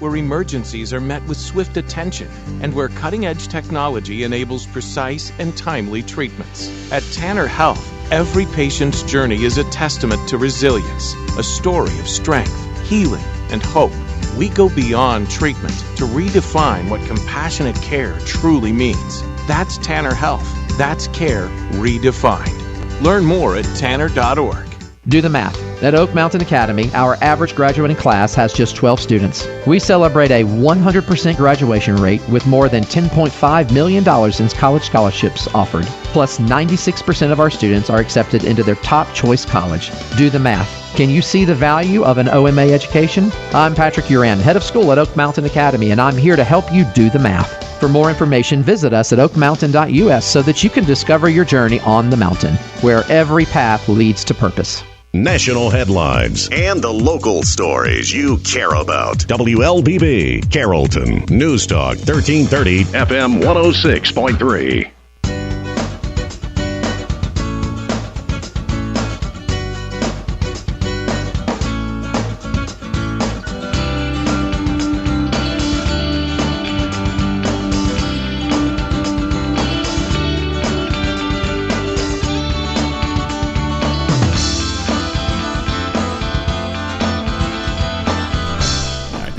where emergencies are met with swift attention and where cutting-edge technology enables precise and timely treatments. At Tanner Health, every patient's journey is a testament to resilience, a story of strength, healing, and hope. We go beyond treatment to redefine what compassionate care truly means. That's Tanner Health. That's care redefined. Learn more at tanner.org. Do the math. At Oak Mountain Academy, our average graduating class has just 12 students. We celebrate a 100% graduation rate with more than $10.5 million in college scholarships offered. Plus, 96% of our students are accepted into their top choice college. Do the math. Can you see the value of an OMA education? I'm Patrick Uran, head of school at Oak Mountain Academy, and I'm here to help you do the math. For more information, visit us at oakmountain.us so that you can discover your journey on the mountain, where every path leads to purpose. National headlines and the local stories you care about. WLBB, Carrollton, News Talk 1330, FM 106.3.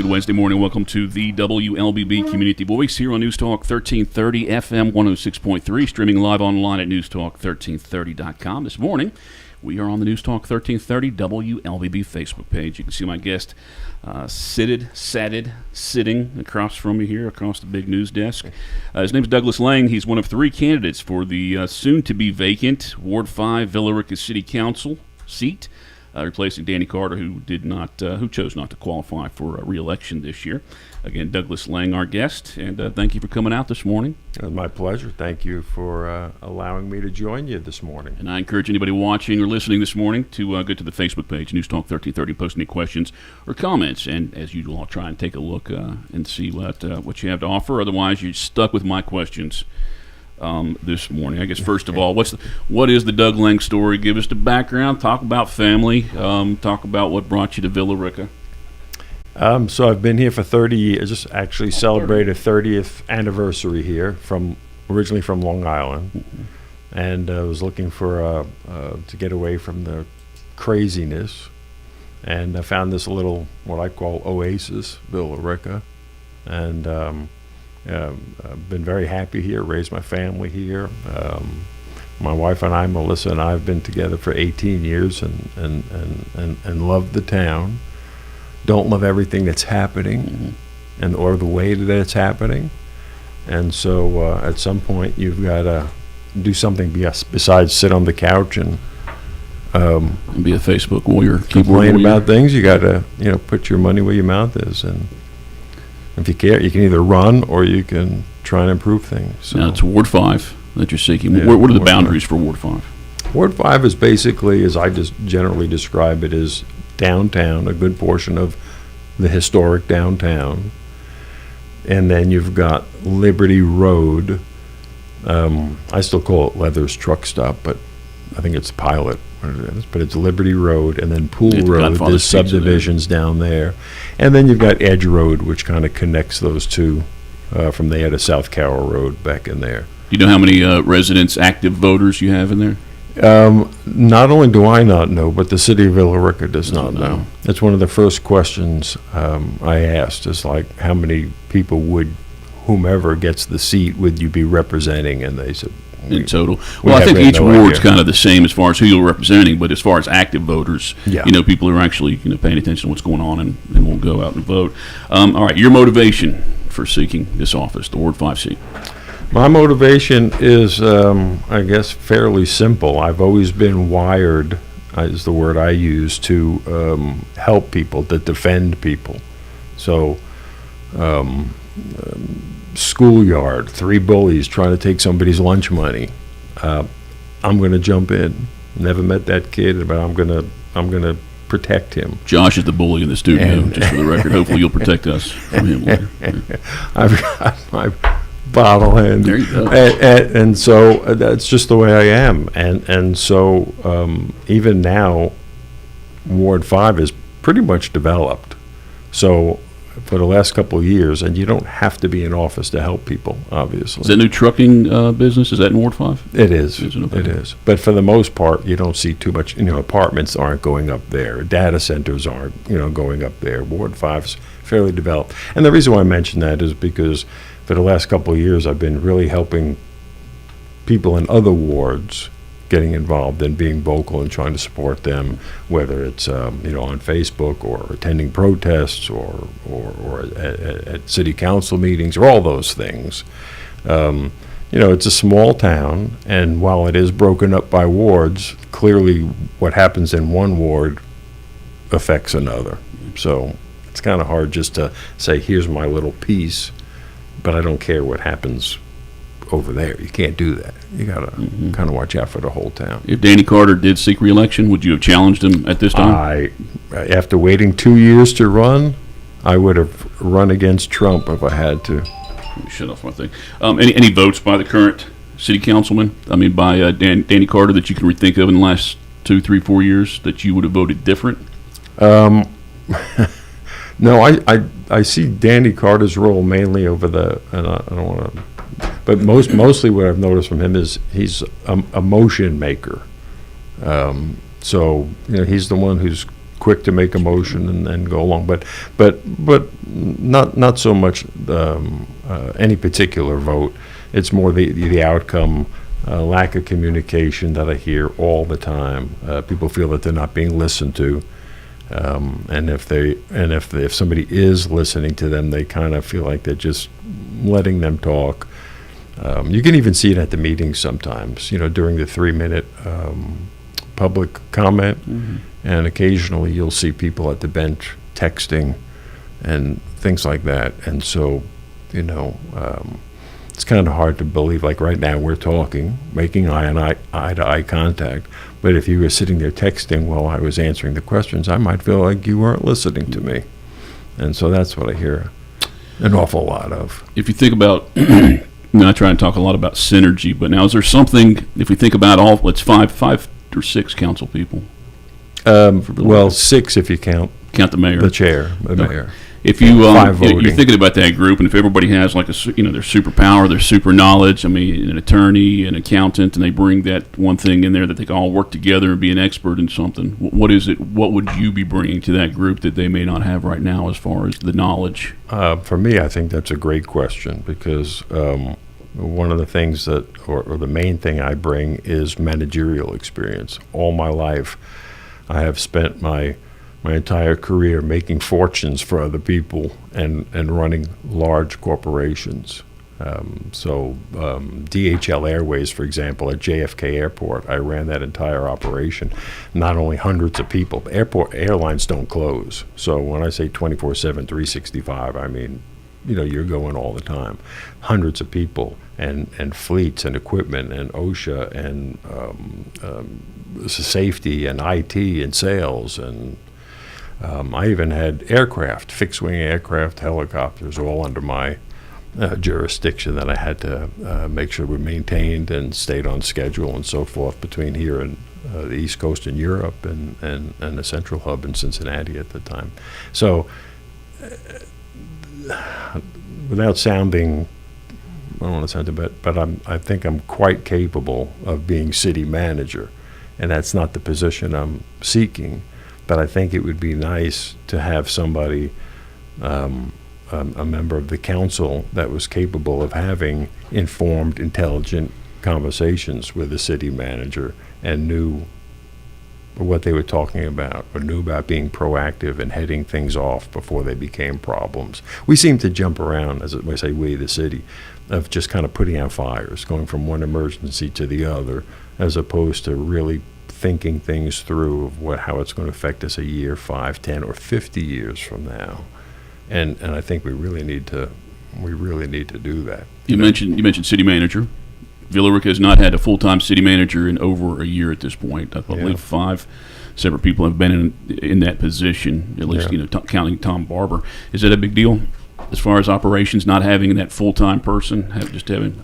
Wednesday morning. Welcome to the WLBB Community Voice here on News Talk 1330 FM 106.3, streaming live online at newstalk1330.com. This morning, we are on the News Talk 1330 WLBB Facebook page. You can see my guest sitting across from me here, across the big news desk. His name is Douglas Lang. He's one of three candidates for the soon-to-be vacant Ward 5 Villa Rica City Council seat. Replacing Danny Carter, who chose not to qualify for re-election this year. Again, Douglas Lang, our guest, and thank you for coming out this morning. It was my pleasure. Thank you for allowing me to join you this morning. And I encourage anybody watching or listening this morning to go to the Facebook page, News Talk 1330, post any questions or comments. And as usual, I'll try and take a look and see what you have to offer. Otherwise, you're stuck with my questions this morning. I guess first of all, what is the Doug Lang story? Give us the background. Talk about family. Talk about what brought you to Villa Rica. So I've been here for 30 years. Just actually celebrated 30th anniversary here. Originally from Long Island, and I was looking for to get away from the craziness, and I found this little what I call oasis, Villa Rica, and I've been very happy here, raised my family here. My wife and I, Melissa and I, have been together for 18 years and love the town. Don't love everything that's happening or the way that it's happening. And so at some point you've got to do something besides sit on the couch and be a Facebook warrior. Complain about things. You got to put your money where your mouth is, and if you care, you can either run or you can try and improve things. So. Now, it's Ward 5 that you're seeking. Yeah, what are the boundaries for Ward 5? Ward 5 is basically, as I just generally describe it, is downtown, a good portion of the historic downtown. And then you've got Liberty Road. I still call it Leather's Truck Stop, but I think it's Pilot. But it's Liberty Road, and then Pool Road. There's subdivisions down there, and then you've got Edge Road, which kind of connects those two from there to South Carroll Road back in there. Do you know how many residents, active voters you have in there? Not only do I not know, but the city of Villa Rica does not know. It's one of the first questions I asked, is like, how many people would whomever gets the seat would you be representing? And they said, in total. Well, I think each ward's kind of the same as far as who you're representing, but as far as active voters, people who are actually paying attention to what's going on and will go out and vote. All right, your motivation for seeking this office, the Ward 5 seat? My motivation is, I guess, fairly simple. I've always been wired, is the word I use, to help people, to defend people. So, schoolyard, 3 bullies trying to take somebody's lunch money. I'm going to jump in. Never met that kid, but I'm going to protect him. Josh is the bully in the studio, just for the record. Hopefully you'll protect us from him later. I've got my bottle hand. There you go. And so that's just the way I am. And so even now, Ward 5 is pretty much developed. So for the last couple of years, and you don't have to be in office to help people, obviously. Is that new trucking business? Is that in Ward 5? It is. Is it? Okay. It is. But for the most part, you don't see too much. Apartments aren't going up there. Data centers aren't, going up there. Ward 5's fairly developed. And the reason why I mention that is because for the last couple of years, I've been really helping people in other wards getting involved and being vocal and trying to support them, whether it's on Facebook or attending protests or at city council meetings or all those things. It's a small town, and while it is broken up by wards, clearly what happens in one ward affects another. So it's kind of hard just to say, here's my little piece, but I don't care what happens over there. You can't do that. You got to kind of watch out for the whole town. If Danny Carter did seek re-election, would you have challenged him at this time? After waiting 2 years to run, I would have run against Trump if I had to. Let me shut off my thing. Any votes by the current city councilman? I mean, by Danny Carter that you can think of in the last 2, 3, 4 years that you would have voted different? No, I see Danny Carter's role mainly over and I don't want to. But mostly what I've noticed from him is he's a motion maker. So he's the one who's quick to make a motion and go along. But not so much any particular vote. It's more the outcome, lack of communication that I hear all the time. People feel that they're not being listened to. And if somebody is listening to them, they kind of feel like they're just letting them talk. You can even see it at the meetings sometimes, during the 3-minute public comment, and occasionally you'll see people at the bench texting and things like that. And so, it's kind of hard to believe, like right now we're talking, making eye-to-eye contact, but if you were sitting there texting while I was answering the questions, I might feel like you weren't listening to me. And so that's what I hear an awful lot of. If you think about... not trying to talk a lot about synergy, but now is there something, if we think about it's five or six council people? Well, 6 if you count the mayor. The chair, the mayor. If you, you're thinking about that group, and if everybody has like their superpower, their super knowledge, I mean, an attorney, an accountant, and they bring that one thing in there that they can all work together and be an expert in something, what is it, what would you be bringing to that group that they may not have right now as far as the knowledge? For me, I think that's a great question because one of the things or the main thing I bring is managerial experience. All my life, I have spent my entire career making fortunes for other people and running large corporations. DHL Airways, for example, at JFK Airport, I ran that entire operation. Not only hundreds of people, airlines don't close. So when I say 24/7, 365, I mean, you're going all the time. Hundreds of people and fleets and equipment and OSHA and safety and IT and sales and I even had aircraft, fixed-wing aircraft, helicopters, all under my jurisdiction that I had to make sure were maintained and stayed on schedule and so forth between here and the East Coast and Europe and the central hub in Cincinnati at the time. So without sounding, I don't want to sound a bit, but I think I'm quite capable of being city manager, and that's not the position I'm seeking. But I think it would be nice to have somebody, a member of the council, that was capable of having informed, intelligent conversations with the city manager and knew what they were talking about or knew about being proactive and heading things off before they became problems. We seem to jump around, as I say, we, the city, of just kind of putting out fires, going from one emergency to the other, as opposed to really thinking things through of how it's going to affect us a year, 5, 10, or 50 years from now, and I think we really need to do that. You mentioned city manager. Villa Rica has not had a full-time city manager in over a year at this point. I believe 5 separate people have been in that position, at least counting Tom Barber. Is that a big deal as far as operations, not having that full-time person,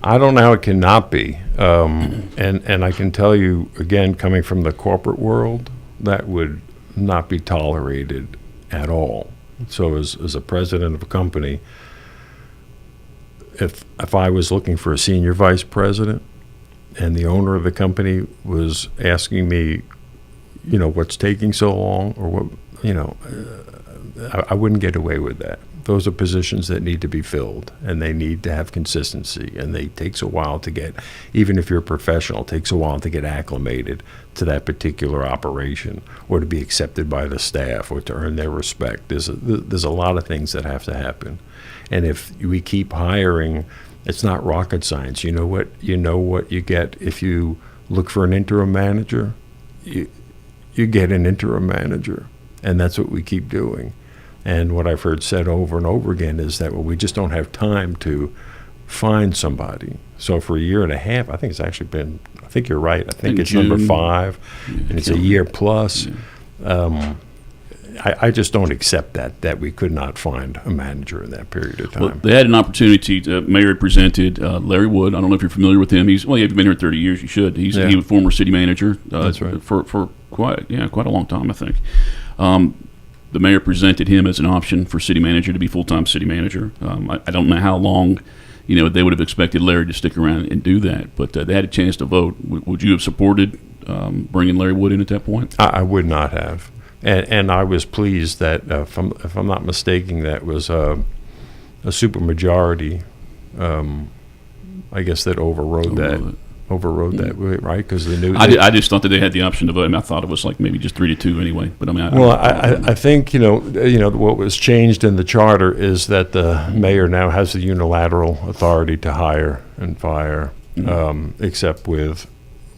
I don't know how it cannot be. And I can tell you, again, coming from the corporate world, that would not be tolerated at all. So as a president of a company, if I was looking for a senior vice president and the owner of the company was asking me, what's taking so long, or what, I wouldn't get away with that. Those are positions that need to be filled, and they need to have consistency, and it takes a while to get, even if you're a professional, it takes a while to get acclimated to that particular operation, or to be accepted by the staff, or to earn their respect. There's a lot of things that have to happen. And if we keep hiring, it's not rocket science. You know what you get if you look for an interim manager? You get an interim manager, and that's what we keep doing. And what I've heard said over and over again is that, we just don't have time to find somebody. So for a year and a half, I think it's actually been, I think you're right, I think it's June, number 5, and it's a year plus. Yeah. I just don't accept that we could not find a manager in that period of time. Well, they had an opportunity. Mayor presented Larry Wood. I don't know if you're familiar with him. You've been here 30 years. You should. He was a former city manager. That's right. For quite a long time, I think. The mayor presented him as an option for city manager to be full-time city manager. I don't know how long, they would have expected Larry to stick around and do that, but they had a chance to vote. Would you have supported bringing Larry Wood in at that point? I would not have. And I was pleased that, if I'm not mistaken, that was a supermajority, I guess, that overrode that, right? Because the new. I just thought that they had the option to vote. I thought it was like maybe just 3-2 anyway. But I think what was changed in the charter is that the mayor now has the unilateral authority to hire and fire, except with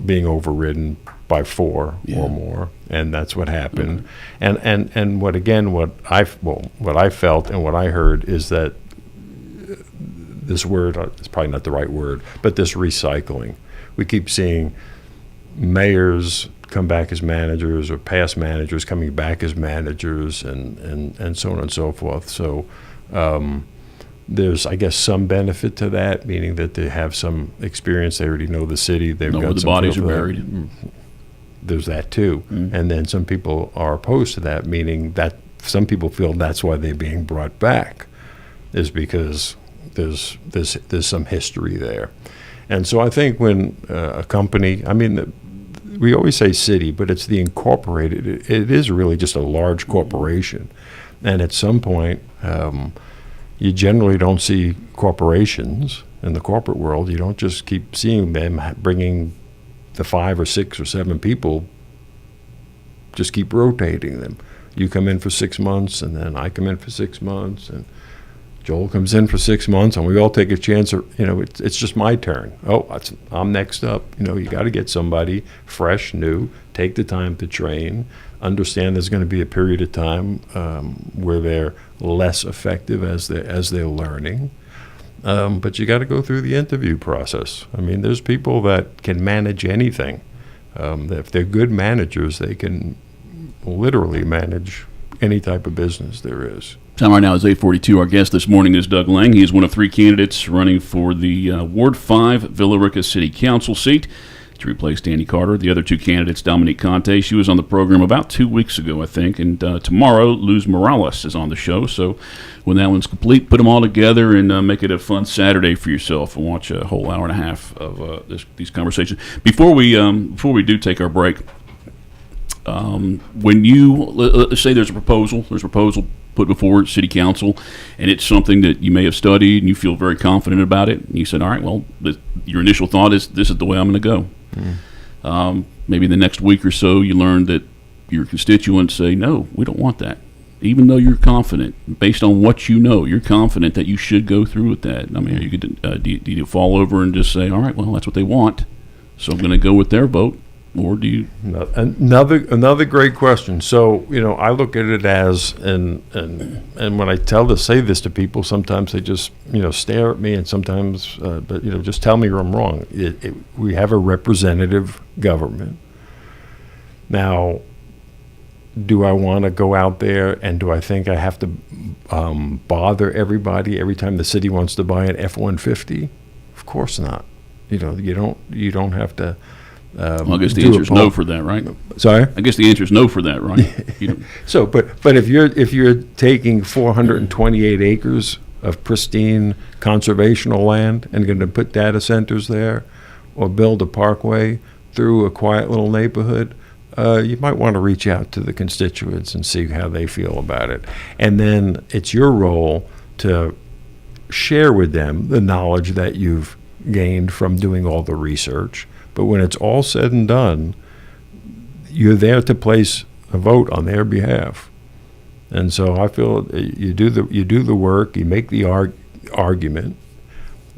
being overridden by 4 or more, and that's what happened. And what I felt and what I heard is that this word, it's probably not the right word, but this recycling. We keep seeing mayors come back as managers, or past managers coming back as managers, and so on and so forth. So there's, I guess, some benefit to that, meaning that they have some experience. They already know the city. They've got where the some bodies are buried. There's that too. And then some people are opposed to that, meaning that some people feel that's why they're being brought back, is because there's some history there. And so I think when a company, we always say city, but it's the incorporated. It is really just a large corporation. And at some point, you generally don't see corporations in the corporate world. You don't just keep seeing them bringing the 5 or 6 or 7 people, just keep rotating them. You come in for 6 months, and then I come in for 6 months, and Joel comes in for 6 months, and we all take a chance. It's just my turn. I'm next up. You got to get somebody fresh, new, take the time to train, understand there's going to be a period of time where they're less effective as they're learning. But you got to go through the interview process. There's people that can manage anything. If they're good managers, they can literally manage any type of business there is. Time right now is 8:42. Our guest this morning is Doug Lang. He is one of 3 candidates running for the Ward 5 Villa Rica City Council seat to replace Danny Carter. The other 2 candidates, Dominique Conte. She was on the program about 2 weeks ago, I think. And tomorrow, Luz Morales is on the show. So when that one's complete, put them all together and make it a fun Saturday for yourself and watch a whole hour and a half of these conversations. Before we do take our break, when let's say there's a proposal put before City Council, and it's something that you may have studied and you feel very confident about it, and you said, all right, well, your initial thought is, this is the way I'm going to go. Maybe the next week or so you learn that your constituents say, no, we don't want that. Even though you're confident, based on what you're confident that you should go through with that. Do you fall over and just say, all right, well, that's what they want, so I'm going to go with their vote? Or do you? Another great question. So I look at it as, and when I say this to people, sometimes they just stare at me, and sometimes but just tell me I'm wrong. We have a representative government. Now, do I want to go out there, and do I think I have to bother everybody every time the city wants to buy an F-150? Of course not. You don't have to Well, I guess the answer is no for that, right? Sorry? I guess the answer is no for that, right? You don't- So, but if you're taking 428 acres of pristine conservational land and going to put data centers there, or build a parkway through a quiet little neighborhood, you might want to reach out to the constituents and see how they feel about it. And then it's your role to share with them the knowledge that you've gained from doing all the research. But when it's all said and done, you're there to place a vote on their behalf. And so I feel you do the work, you make the argument.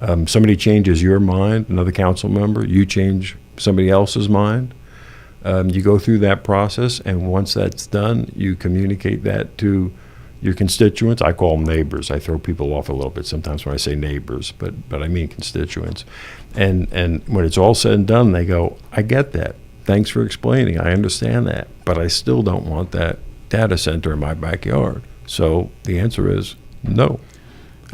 Somebody changes your mind, another council member, you change somebody else's mind. You go through that process, and once that's done, you communicate that to your constituents. I call them neighbors. I throw people off a little bit sometimes when I say neighbors, but I mean constituents. And when it's all said and done, they go, I get that. Thanks for explaining. I understand that. But I still don't want that data center in my backyard. So the answer is no.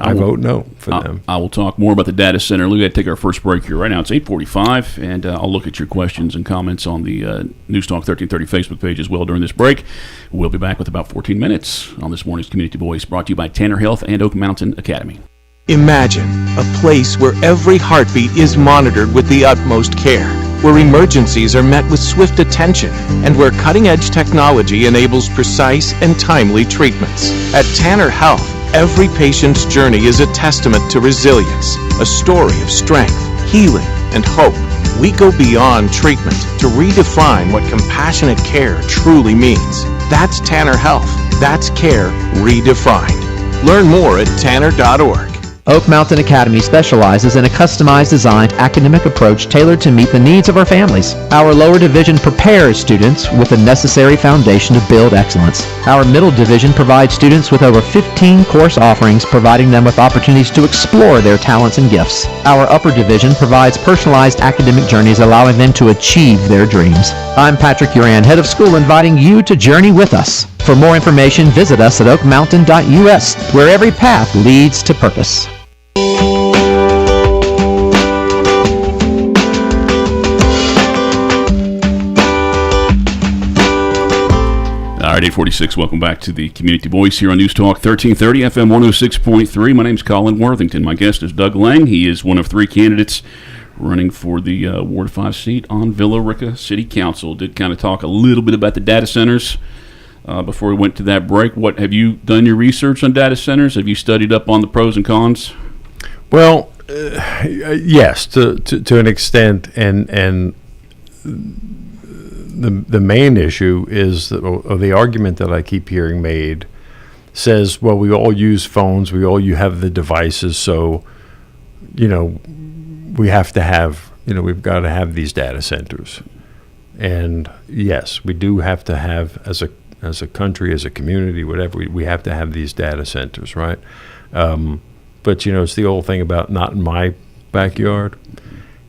I vote no for them. I will talk more about the data center. We've got to take our first break here right now. It's 8:45, and I'll look at your questions and comments on the News Talk 1330 Facebook page as well during this break. We'll be back with about 14 minutes on this morning's Community Voice, brought to you by Tanner Health and Oak Mountain Academy. Imagine a place where every heartbeat is monitored with the utmost care, where emergencies are met with swift attention, and where cutting-edge technology enables precise and timely treatments. At Tanner Health, every patient's journey is a testament to resilience, a story of strength, healing, and hope. We go beyond treatment to redefine what compassionate care truly means. That's Tanner Health. That's care redefined. Learn more at tanner.org. Oak Mountain Academy specializes in a customized designed academic approach tailored to meet the needs of our families. Our lower division prepares students with the necessary foundation to build excellence. Our middle division provides students with over 15 course offerings, providing them with opportunities to explore their talents and gifts. Our upper division provides personalized academic journeys, allowing them to achieve their dreams. I'm Patrick Uran, head of school, inviting you to journey with us. For more information, visit us at oakmountain.us, where every path leads to purpose. All right, 8:46. Welcome back to the Community Voice here on News Talk 1330 FM 106.3. My name's Colin Worthington. My guest is Doug Lang. He is one of three candidates running for the Ward 5 seat on Villa Rica City Council. Did kind of talk a little bit about the data centers before we went to that break. What have you done your research on data centers? Have you studied up on the pros and cons? Well, yes, to an extent, and the main issue is that, or the argument that I keep hearing made says, well, we all use phones, you have the devices, so we have to have, we've got to have these data centers. And yes, we do have to have, as a country, as a community, whatever, we have to have these data centers, right? But it's the old thing about not in my backyard.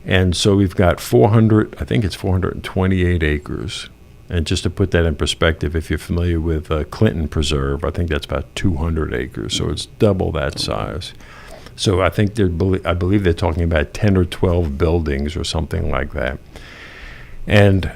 And so we've got 428 acres. And just to put that in perspective, if you're familiar with Clinton Preserve, I think that's about 200 acres. So it's double that size. So I think I believe they're talking about 10 or 12 buildings or something like that. And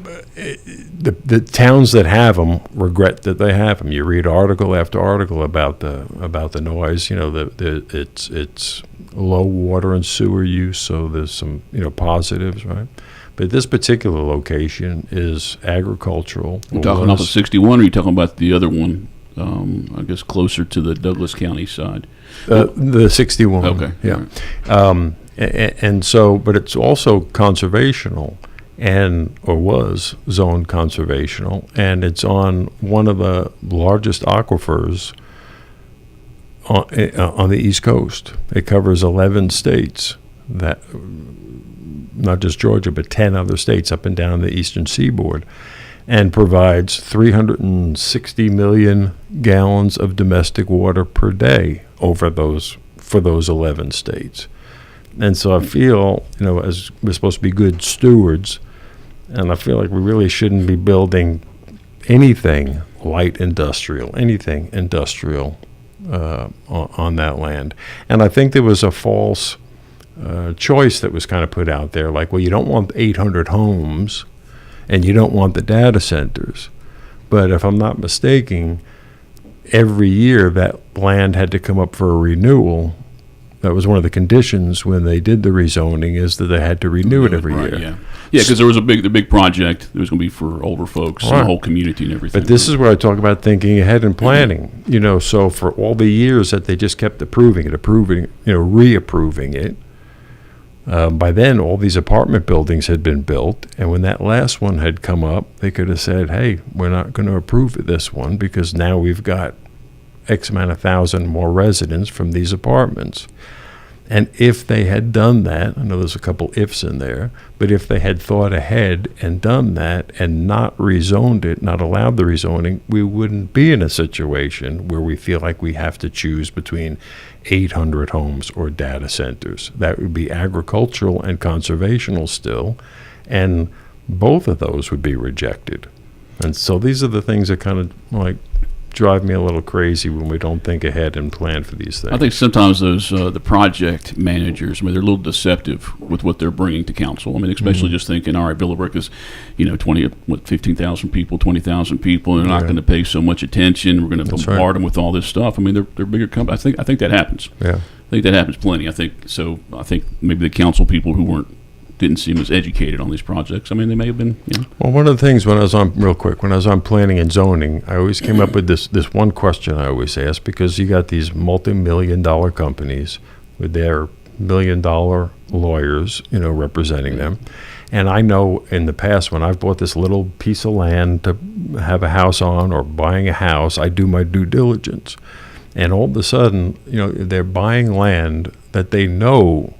the towns that have them regret that they have them. You read article after article about the noise. It's low water and sewer use, so there's some positives, right? But this particular location is agricultural. You're talking off of 61, or are you talking about the other one? I guess closer to the Douglas County side. The 61. Okay. Yeah. Right. And so, but it's also conservational. Or was zoned conservational, and it's on one of the largest aquifers on the East Coast. It covers 11 states, that not just Georgia, but 10 other states up and down the eastern seaboard, and provides 360 million gallons of domestic water per day for those 11 states. And so I feel, as we're supposed to be good stewards, and I feel like we really shouldn't be building anything light industrial, on that land. And I think there was a false choice that was kind of put out there, like, well, you don't want 800 homes and you don't want the data centers. But if I'm not mistaken, every year that land had to come up for a renewal. That was one of the conditions when they did the rezoning, is that they had to renew it every year. Yeah, because there was the big project. It was going to be for older folks and the whole community and everything. But this is where I talk about thinking ahead and planning. You know, so for all the years that they just kept reapproving it, by then all these apartment buildings had been built, and when that last one had come up, they could have said, hey, we're not going to approve this one because now we've got X amount of thousand more residents from these apartments. And if they had done that, I know there's a couple ifs in there, but if they had thought ahead and done that and not rezoned it, not allowed the rezoning, we wouldn't be in a situation where we feel like we have to choose between 800 homes or data centers. That would be agricultural and conservational still, and both of those would be rejected. And so these are the things that kind of like drive me a little crazy when we don't think ahead and plan for these things. I think sometimes those the project managers, they're a little deceptive with what they're bringing to council. Especially just thinking, all right, Villa Rica's, 15,000 people, 20,000 people, and they're not going to pay so much attention. We're going to bombard them with all this stuff. They're bigger companies. I think that happens. Yeah, I think that happens plenty. I think maybe the council people who didn't seem as educated on these projects. They may have been. Well, one of the things when I was on planning and zoning, I always came up with this one question I always ask, because you got these multi-million-dollar companies with their million-dollar lawyers, representing them. And I know in the past when I've bought this little piece of land to have a house on or buying a house, I do my due diligence. And all of a sudden, they're buying land that they know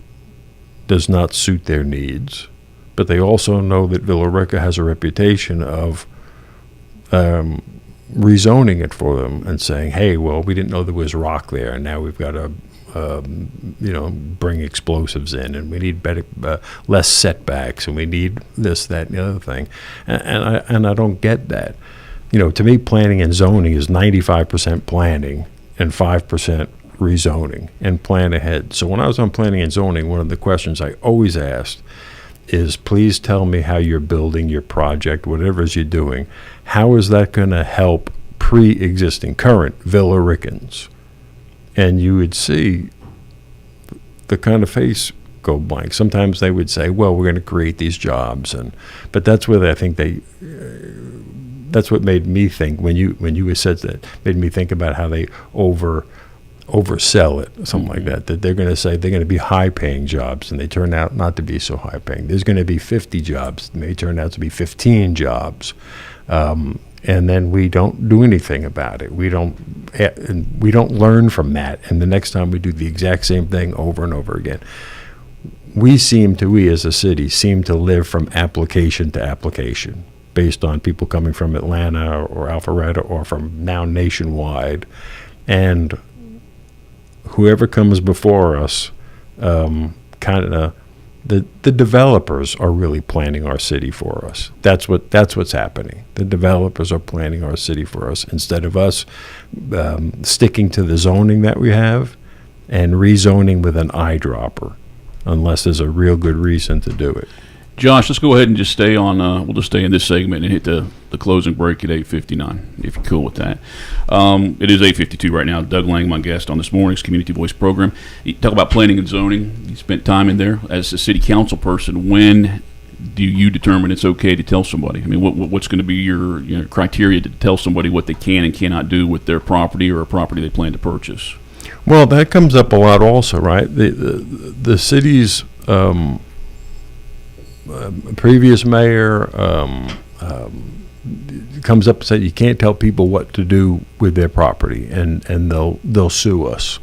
does not suit their needs, but they also know that Villa Rica has a reputation of rezoning it for them and saying, hey, well, we didn't know there was rock there, and now we've got to bring explosives in, and we need better, less setbacks, and we need this, that, and the other thing. And I don't get that. To me, planning and zoning is 95% planning and 5% rezoning and plan ahead. So when I was on planning and zoning, one of the questions I always asked is, please tell me how you're building your project, whatever it is you're doing. How is that going to help pre-existing, current Villa Ricans? And you would see the kind of face go blank. Sometimes they would say, well, we're going to create these jobs. But that's where I think that's what made me think, when you said that, made me think about how they oversell it, something like that they're going to say they're going to be high-paying jobs, and they turn out not to be so high-paying. There's going to be 50 jobs, may turn out to be 15 jobs, and then we don't do anything about it. We don't learn from that, and the next time we do the exact same thing over and over again. We as a city seem to live from application to application, based on people coming from Atlanta or Alpharetta or from now nationwide, and whoever comes before us, the developers are really planning our city for us. That's what's happening. The developers are planning our city for us, instead of us sticking to the zoning that we have and rezoning with an eyedropper, unless there's a real good reason to do it. Josh, let's go ahead and just stay on. We'll just stay in this segment and hit the closing break at 8:59, if you're cool with that. It is 8:52 right now. Doug Lang, my guest on this morning's Community Voice program. You talk about planning and zoning. You spent time in there as a city council person. When do you determine it's okay to tell somebody? What's going to be your criteria to tell somebody what they can and cannot do with their property or a property they plan to purchase? Well, that comes up a lot also, right? The city's previous mayor comes up and says you can't tell people what to do with their property, and they'll sue us,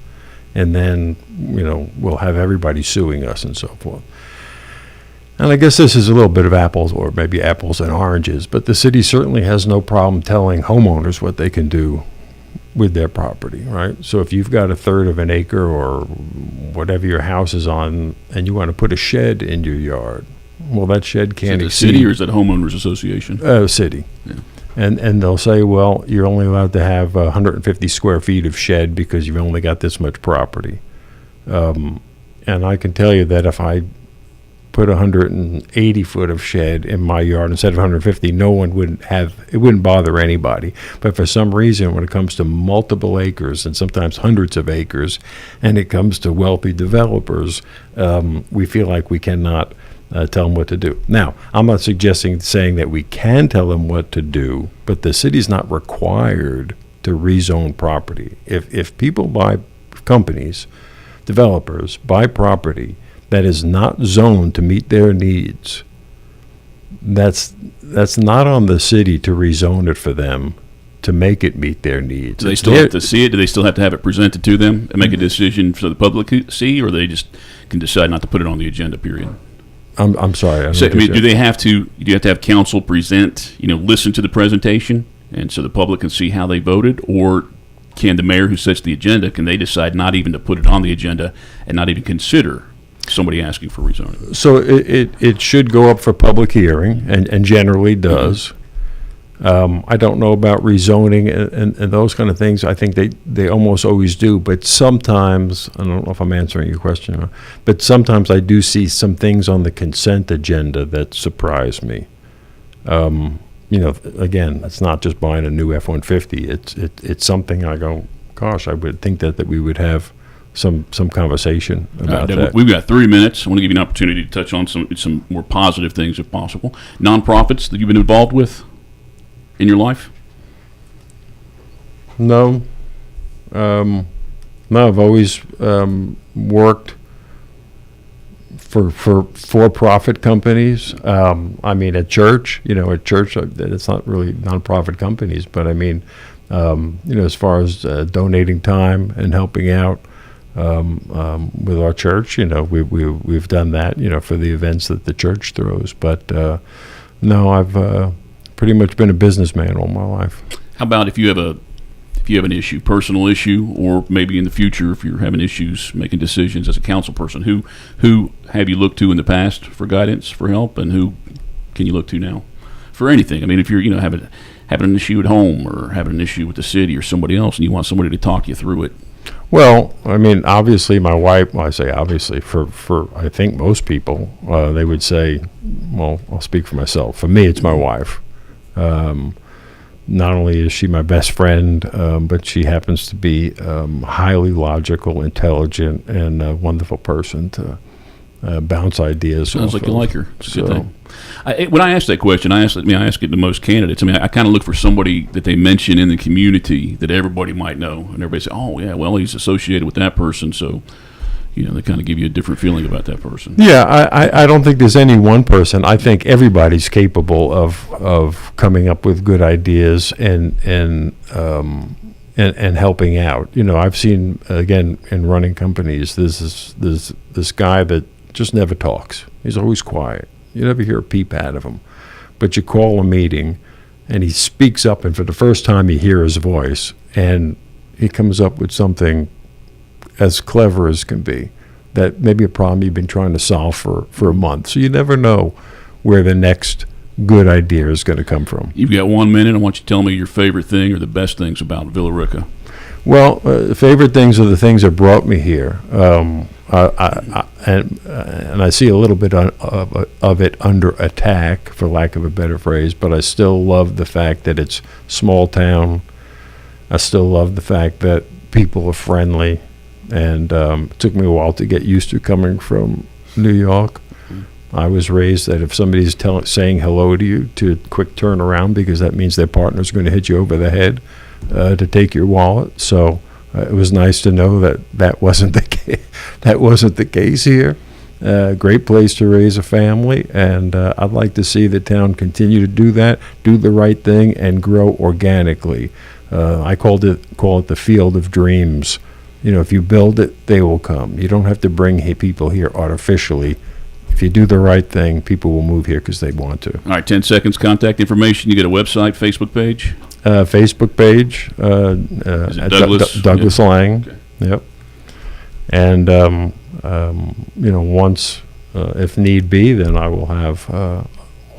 and then we'll have everybody suing us and so forth. And I guess this is a little bit of apples, or maybe apples and oranges, but the city certainly has no problem telling homeowners what they can do with their property, right? So if you've got a third of an acre or whatever your house is on, and you want to put a shed in your yard, well, that shed can't exceed. Is it the city or is it homeowners association? City. Yeah. And they'll say, well, you're only allowed to have 150 square feet of shed because you've only got this much property. And I can tell you that if I put 180 foot of shed in my yard instead of 150, it wouldn't bother anybody. But for some reason, when it comes to multiple acres and sometimes hundreds of acres, and it comes to wealthy developers, we feel like we cannot tell them what to do. Now, I'm not saying that we can tell them what to do, but the city's not required to rezone property. If people buy companies, developers buy property that is not zoned to meet their needs, that's not on the city to rezone it for them to make it meet their needs. Do they still have to see it? Do they still have to have it presented to them and make a decision for the public to see, or they just can decide not to put it on the agenda, period? I'm sorry. Do you have to have council present, listen to the presentation, and so the public can see how they voted, or can the mayor who sets the agenda, can they decide not even to put it on the agenda and not even consider somebody asking for rezoning? So it should go up for public hearing, and generally does. I don't know about rezoning and those kind of things. I think they almost always do, but sometimes, I don't know if I'm answering your question, but sometimes I do see some things on the consent agenda that surprise me. Again, it's not just buying a new F-150. It's something I go, gosh, I would think that we would have some conversation about that. We've got 3 minutes. I want to give you an opportunity to touch on some more positive things if possible. Nonprofits that you've been involved with in your life? No. I've always worked for-profit companies. At church, it's not really nonprofit companies, but as far as donating time and helping out with our church, we've done that, for the events that the church throws. But no, I've pretty much been a businessman all my life. How about if you have an issue, personal issue, or maybe in the future if you're having issues making decisions as a council person, who have you looked to in the past for guidance, for help, and who can you look to now for anything? If you're having an issue at home or having an issue with the city or somebody else, and you want somebody to talk you through it. Well, obviously my wife, I say obviously, for I think most people, they would say, well, I'll speak for myself. For me, it's my wife. Not only is she my best friend, but she happens to be highly logical, intelligent, and a wonderful person to bounce ideas. Sounds like you like her. It's a good thing. When I ask that question, I ask it to most candidates. I kind of look for somebody that they mention in the community that everybody might know, and everybody say, "Oh, yeah, well, he's associated with that person," so. They kind of give you a different feeling about that person. Yeah, I don't think there's any one person. I think everybody's capable of coming up with good ideas and helping out. I've seen, again, in running companies, there's this guy that just never talks. He's always quiet. You never hear a peep out of him. But you call a meeting, and he speaks up, and for the first time you hear his voice, and he comes up with something as clever as can be, that maybe a problem you've been trying to solve for a month. So you never know where the next good idea is going to come from. You've got 1 minute. I want you to tell me your favorite thing or the best things about Villa Rica. Well, favorite things are the things that brought me here. And I see a little bit of it under attack, for lack of a better phrase, but I still love the fact that it's small town. I still love the fact that people are friendly. And it took me a while to get used to coming from New York. I was raised that if somebody's saying hello to you, to quick turn around, because that means their partner's going to hit you over the head to take your wallet. So it was nice to know that wasn't the case here. Great place to raise a family, and I'd like to see the town continue to do that, do the right thing, and grow organically. I call it the field of dreams. If you build it, they will come. You don't have to bring people here artificially. If you do the right thing, people will move here because they want to. All right, 10 seconds, contact information. You get a website, Facebook page? Facebook page. Is it Douglas? Douglas Lang. Okay. Yep. And, once, if need be, then I will have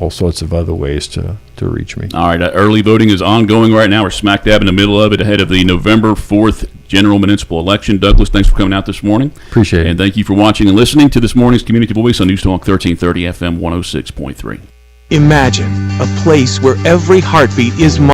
all sorts of other ways to reach me. All right, early voting is ongoing right now. We're smack dab in the middle of it ahead of the November 4th general municipal election. Douglas, thanks for coming out this morning. Appreciate it. And thank you for watching and listening to this morning's Community Voice on News Talk 1330 FM 106.3. Imagine a place where every heartbeat is